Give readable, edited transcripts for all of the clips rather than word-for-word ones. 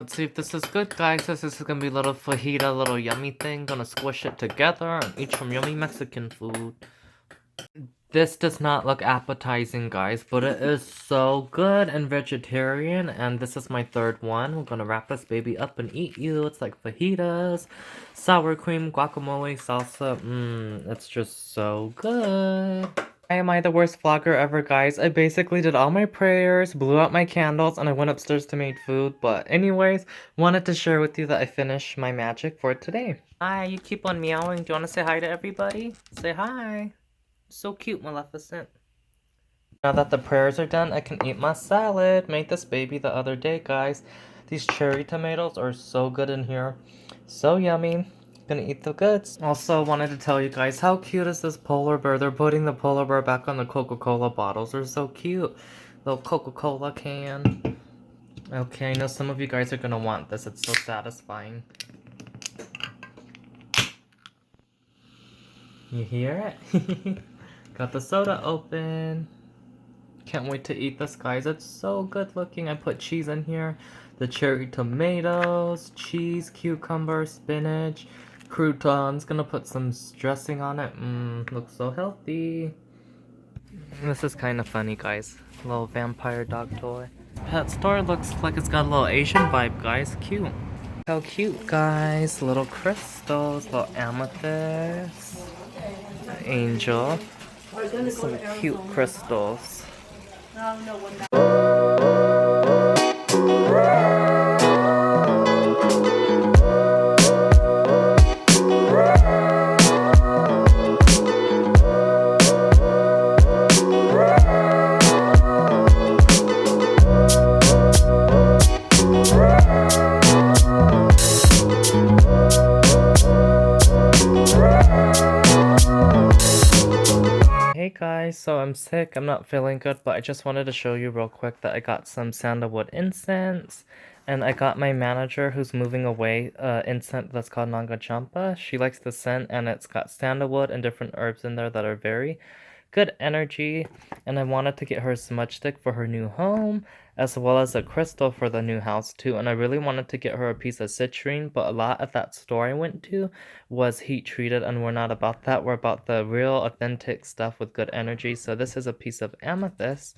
Let's see if this is good, guys. This is gonna be a little fajita, little yummy thing. Gonna squish it together and eat some yummy Mexican food. This does not look appetizing, guys, but it is so good and vegetarian, and this is my third one. We're gonna wrap this baby up and eat you. It's like fajitas, sour cream, guacamole, salsa. It's just so good. Why am I the worst vlogger ever, guys? I basically did all my prayers, blew out my candles, and I went upstairs to make food. But anyways, wanted to share with you that I finished my magic for today. Hi, you keep on meowing. Do you want to say hi to everybody? Say hi. So cute, Maleficent. Now that the prayers are done, I can eat my salad. Made this baby the other day, guys. These cherry tomatoes are so good in here. So yummy. Gonna eat the goods. Also wanted to tell you guys, how cute is this polar bear? They're putting the polar bear back on the Coca-Cola bottles. They're so cute. Little Coca-Cola can. Okay, I know some of you guys are gonna want this. It's so satisfying. You hear it? Got the soda open. Can't wait to eat this, guys. It's so good looking. I put cheese in here. The cherry tomatoes, cheese, cucumber, spinach, croutons. Gonna put some dressing on it. Looks so healthy. This is kind of funny, guys. Little vampire dog toy. Pet store looks like it's got a little Asian vibe, guys. Cute. How cute, guys. Little crystals, little amethyst, angel. Some cute crystals. Hey guys, so I'm sick, I'm not feeling good, but I just wanted to show you real quick that I got some sandalwood incense, and I got my manager who's moving away incense that's called Nanga Champa. She likes the scent, and it's got sandalwood and different herbs in there that are very good energy, and I wanted to get her a smudge stick for her new home, as well as a crystal for the new house too, and I really wanted to get her a piece of citrine, but a lot at that store I went to was heat treated, and we're not about that. We're about the real authentic stuff with good energy. So this is a piece of amethyst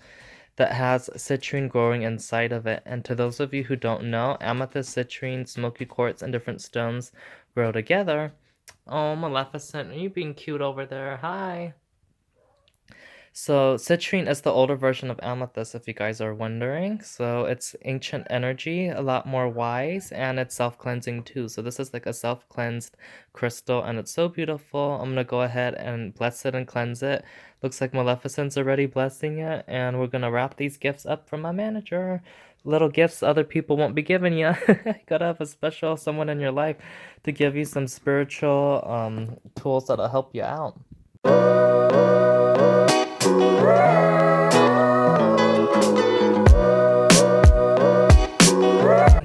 that has citrine growing inside of it, and to those of you who don't know, amethyst, citrine, smoky quartz, and different stones grow together. Oh, Maleficent, are you being cute over there? Hi. So citrine is the older version of amethyst, if you guys are wondering. So it's ancient energy, a lot more wise, and it's self-cleansing too. So this is like a self-cleansed crystal, and it's so beautiful. I'm gonna go ahead and bless it and cleanse it. Looks like Maleficent's already blessing it, and we're gonna wrap these gifts up from my manager. Little gifts other people won't be giving you. Gotta have a special someone in your life to give you some spiritual tools that'll help you out.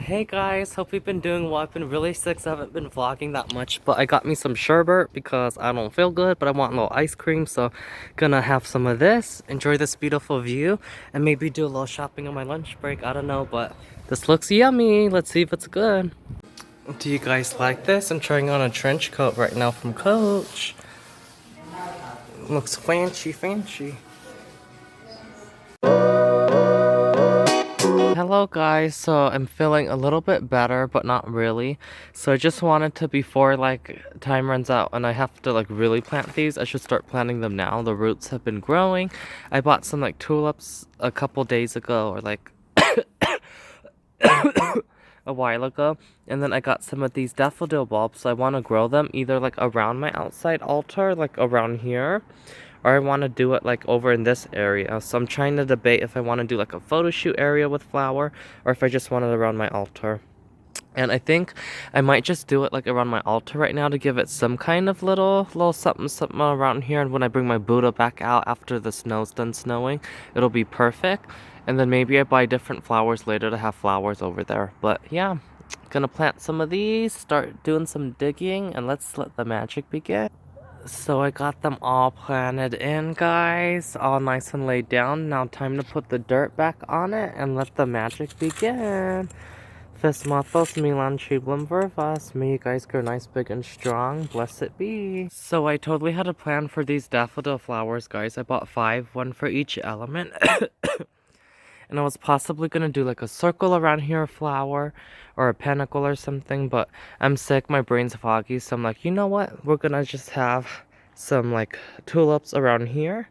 Hey guys, hope you've been doing well. I've been really sick, so I haven't been vlogging that much, but I got me some sherbet because I don't feel good, but I want a little ice cream, so gonna have some of this, enjoy this beautiful view, and maybe do a little shopping on my lunch break. I don't know, but this looks yummy. Let's see if it's good. Do you guys like this? I'm trying on a trench coat right now from Coach. Looks fancy. Hello guys, so I'm feeling a little bit better, but not really. So I just wanted to, before like time runs out and I have to like really plant these, I should start planting them now. The roots have been growing. I bought some like tulips a couple days ago, or like a while ago, and then I got some of these daffodil bulbs. So I want to grow them either like around my outside altar, like around here, or I want to do it like over in this area. So I'm trying to debate if I want to do like a photo shoot area with flower, or if I just want it around my altar. And I think I might just do it like around my altar right now to give it some kind of little something around here. And when I bring my Buddha back out after the snow's done snowing, it'll be perfect. And then maybe I buy different flowers later to have flowers over there. But yeah, gonna plant some of these, start doing some digging, and let's let the magic begin. So I got them all planted in, guys, all nice and laid down. Now time to put the dirt back on it and let the magic begin. Mathos Milan Chiblum Vervas. May you guys grow nice, big, and strong. Blessed be. So I totally had a plan for these daffodil flowers, guys. I bought 5, one for each element. And I was possibly gonna do like a circle around here, a flower, or a pentacle or something, but I'm sick, my brain's foggy, so I'm like, you know what? We're gonna just have some like tulips around here.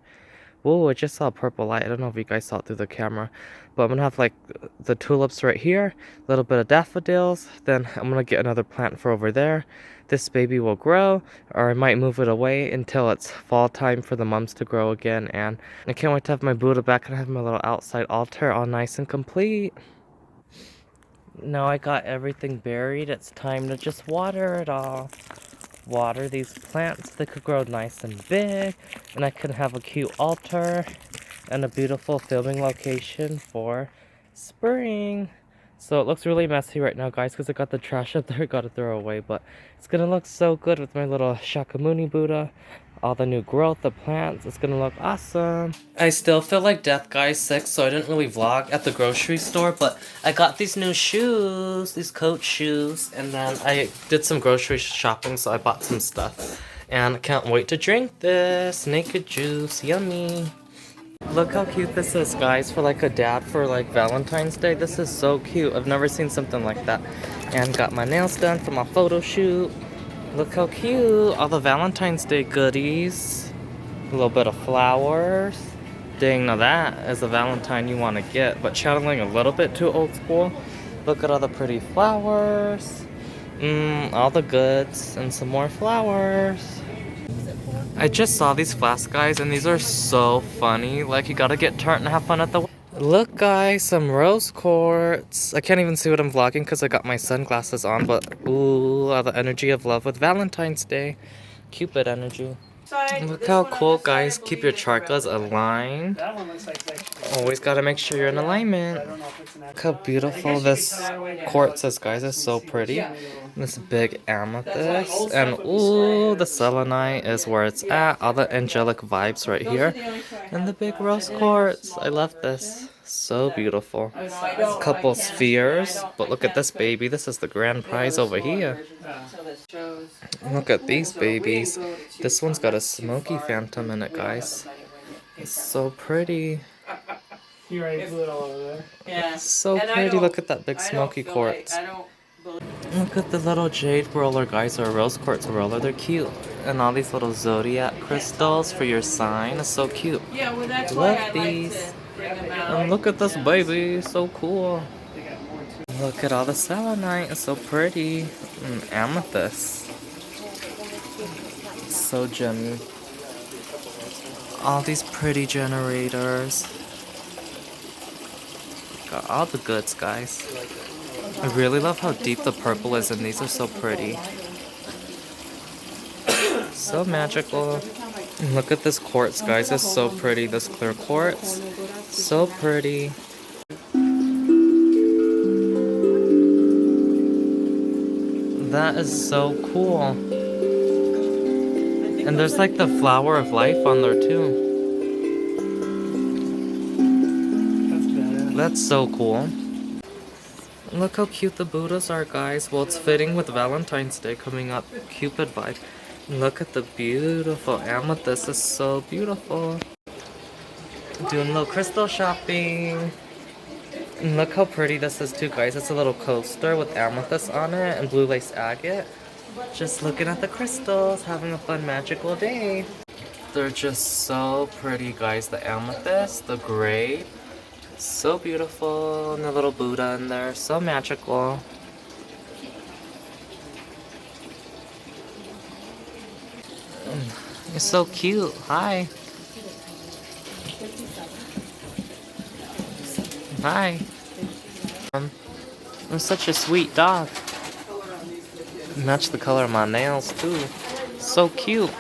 Whoa, I just saw a purple light. I don't know if you guys saw it through the camera. But I'm gonna have like the tulips right here, a little bit of daffodils, then I'm gonna get another plant for over there. This baby will grow, or I might move it away until it's fall time for the mums to grow again. And I can't wait to have my Buddha back and have my little outside altar all nice and complete. Now I got everything buried, it's time to just water it all. Water these plants, they could grow nice and big, and I can have a cute altar and a beautiful filming location for spring. So it looks really messy right now, guys, because I got the trash up there I gotta throw away, but it's gonna look so good with my little Shakyamuni Buddha, all the new growth, the plants. It's gonna look awesome. I still feel like death, guys, sick, so I didn't really vlog at the grocery store, but I got these new shoes, these Coach shoes, and then I did some grocery shopping, so I bought some stuff. And I can't wait to drink this naked juice, yummy. Look how cute this is, guys, for like a dad for like Valentine's Day. This is so cute. I've never seen something like that. And got my nails done for my photo shoot. Look how cute. All the Valentine's Day goodies. A little bit of flowers. Dang, now that is a Valentine you want to get. But channeling a little bit too old school. Look at all the pretty flowers. All the goods. And some more flowers. I just saw these flasks, guys, and these are so funny. Like, you gotta get turned and have fun at the... Look, guys, some rose quartz. I can't even see what I'm vlogging because I got my sunglasses on, but ooh, all the energy of love with Valentine's Day. Cupid energy. Look how cool, guys. Keep your charkas aligned. Always gotta make sure you're in alignment. Look how beautiful this quartz is, guys. It's so pretty. This big amethyst. And ooh, the selenite is where it's at. All the angelic vibes right here. And the big rose quartz. I love this. So beautiful. A couple spheres. But look at this baby. This is the grand prize over here. Look at these babies. This one's got a smoky phantom in it, guys. It's so pretty. So pretty. Look at that big smoky quartz. Look at the little jade roller, guys, or rose quartz roller. They're cute. And all these little zodiac crystals for your sign. It's so cute. Love these. And look at this baby. So cool. Look at all the selenite. It's so pretty. And amethyst. So gemmy. All these pretty generators. Got all the goods, guys. I really love how deep the purple is, and these are so pretty. So magical. And look at this quartz, guys. It's so pretty. This clear quartz. So pretty. That is so cool. And there's like the flower of life on there too. That's so cool. Look how cute the Buddhas are, guys. Well, it's fitting with Valentine's Day coming up. Cupid vibe. Look at the beautiful amethyst. It's so beautiful. Doing a little crystal shopping. And look how pretty this is too, guys. It's a little coaster with amethyst on it and blue lace agate. Just looking at the crystals, having a fun magical day. They're just so pretty, guys. The amethyst, the gray. So beautiful, and the little Buddha in there, so magical. You're so cute. Hi. Hi. I'm such a sweet dog. Match the color of my nails too. So cute.